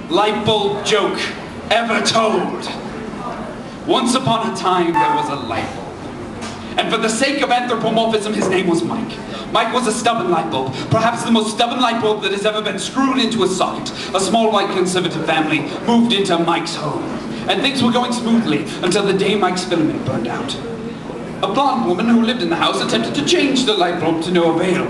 light bulb joke ever told. Once upon a time, there was a light bulb. And for the sake of anthropomorphism, his name was Mike. Mike was a stubborn light bulb, perhaps the most stubborn light bulb that has ever been screwed into a socket. A small white conservative family moved into Mike's home. And things were going smoothly until the day Mike's filament burned out. A blonde woman who lived in the house attempted to change the light bulb to no avail.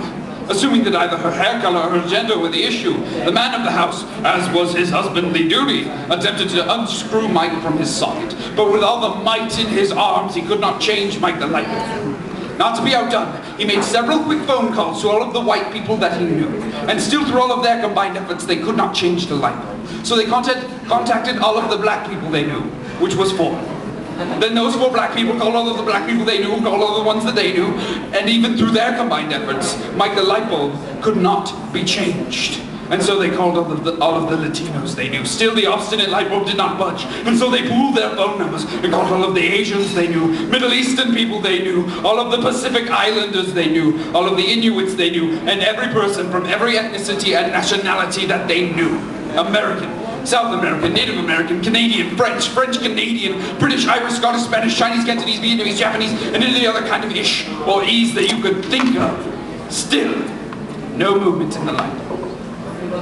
Assuming that either her hair color or her gender were the issue, the man of the house, as was his husbandly duty, attempted to unscrew Mike from his socket. But with all the might in his arms, he could not change Mike the light bulb. Not to be outdone, he made several quick phone calls to all of the white people that he knew. And still through all of their combined efforts, they could not change the light bulb. So they contacted all of the black people they knew, which was 4. Then those 4 black people called all of the black people they knew, called all the ones that they knew, and even through their combined efforts, Mike the light bulb could not be changed. And so they called all of the Latinos they knew. Still, the obstinate light bulb did not budge. And so they pooled their phone numbers and called all of the Asians they knew, Middle Eastern people they knew, all of the Pacific Islanders they knew, all of the Inuits they knew, and every person from every ethnicity and nationality that they knew. American, South American, Native American, Canadian, French, French-Canadian, British, Irish, Scottish, Spanish, Chinese, Cantonese, Vietnamese, Japanese, and any other kind of ish or ease that you could think of. Still, no movement in the light bulb.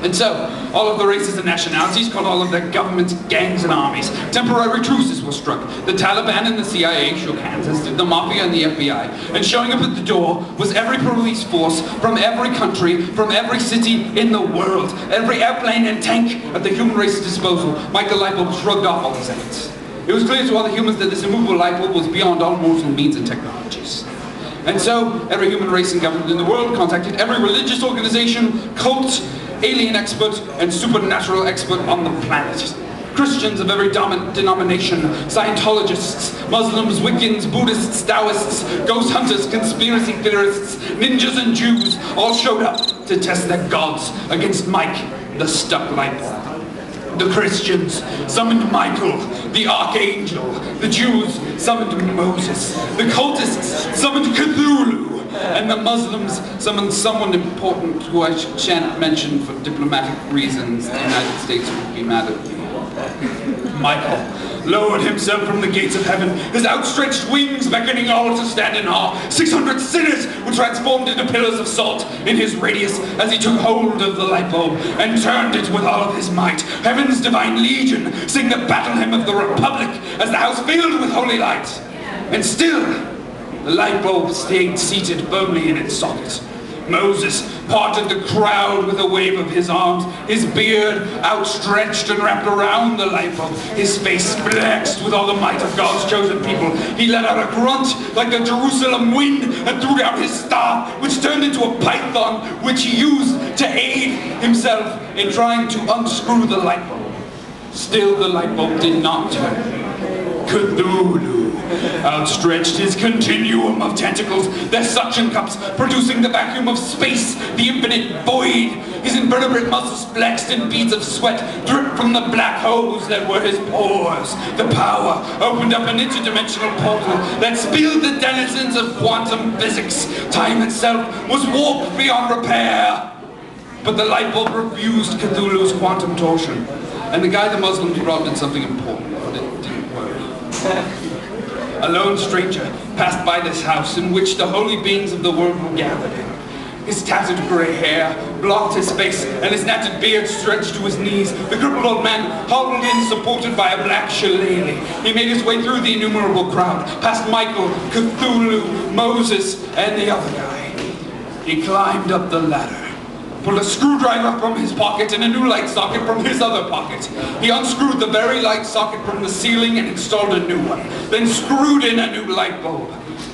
And so, all of the races and nationalities called all of their governments, gangs, and armies. Temporary truces were struck. The Taliban and the CIA shook hands, as did the Mafia and the FBI. And showing up at the door was every police force from every country, from every city in the world. Every airplane and tank at the human race's disposal. Mike the light bulb shrugged off all these efforts. It was clear to all the humans that this immovable light bulb was beyond all mortal means and technologies. And so, every human race and government in the world contacted every religious organization, cult, alien expert, and supernatural expert on the planet. Christians of every denomination, Scientologists, Muslims, Wiccans, Buddhists, Taoists, ghost hunters, conspiracy theorists, ninjas and Jews all showed up to test their gods against Mike, the stuck light bulb. The Christians summoned Michael, the Archangel. The Jews summoned Moses. The cultists summoned Cthulhu. And the Muslims summoned someone important who I shan't mention for diplomatic reasons. The United States would be mad at me. Michael lowered himself from the gates of heaven, his outstretched wings beckoning all to stand in awe. 600 sinners were transformed into pillars of salt in his radius as he took hold of the light bulb and turned it with all of his might. Heaven's divine legion sing the battle hymn of the Republic as the house filled with holy light. And still, the light bulb stayed seated firmly in its socket. Moses parted the crowd with a wave of his arms, his beard outstretched and wrapped around the light bulb, his face flexed with all the might of God's chosen people. He let out a grunt like the Jerusalem wind and threw down his staff, which turned into a python, which he used to aid himself in trying to unscrew the light bulb. Still, the light bulb did not turn. Cthulhu outstretched his continuum of tentacles, their suction cups producing the vacuum of space, the infinite void. His invertebrate muscles flexed and beads of sweat dripped from the black holes that were his pores. The power opened up an interdimensional portal that spilled the denizens of quantum physics. Time itself was warped beyond repair. But the light bulb refused Cthulhu's quantum torsion. And the guy the Muslims brought did something important, but it didn't work. A lone stranger passed by this house in which the holy beings of the world were gathered in. His tattered gray hair blocked his face, and his knotted beard stretched to his knees. The crippled old man hobbled in, supported by a black shillelagh. He made his way through the innumerable crowd, past Michael, Cthulhu, Moses, and the other guy. He climbed up the ladder, pulled a screwdriver from his pocket and a new light socket from his other pocket. He unscrewed the very light socket from the ceiling and installed a new one, then screwed in a new light bulb.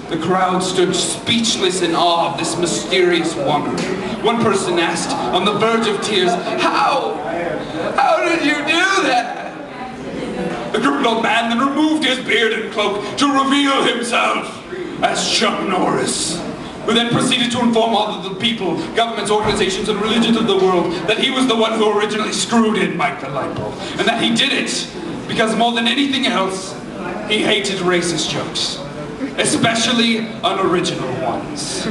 The crowd stood speechless in awe of this mysterious wonder. One person asked, on the verge of tears, How did you do that? The crippled old man then removed his beard and cloak to reveal himself as Chuck Norris, who then proceeded to inform all of the people, governments, organizations, and religions of the world that he was the one who originally screwed in Mike the light bulb, and that he did it because more than anything else, he hated racist jokes, especially unoriginal ones.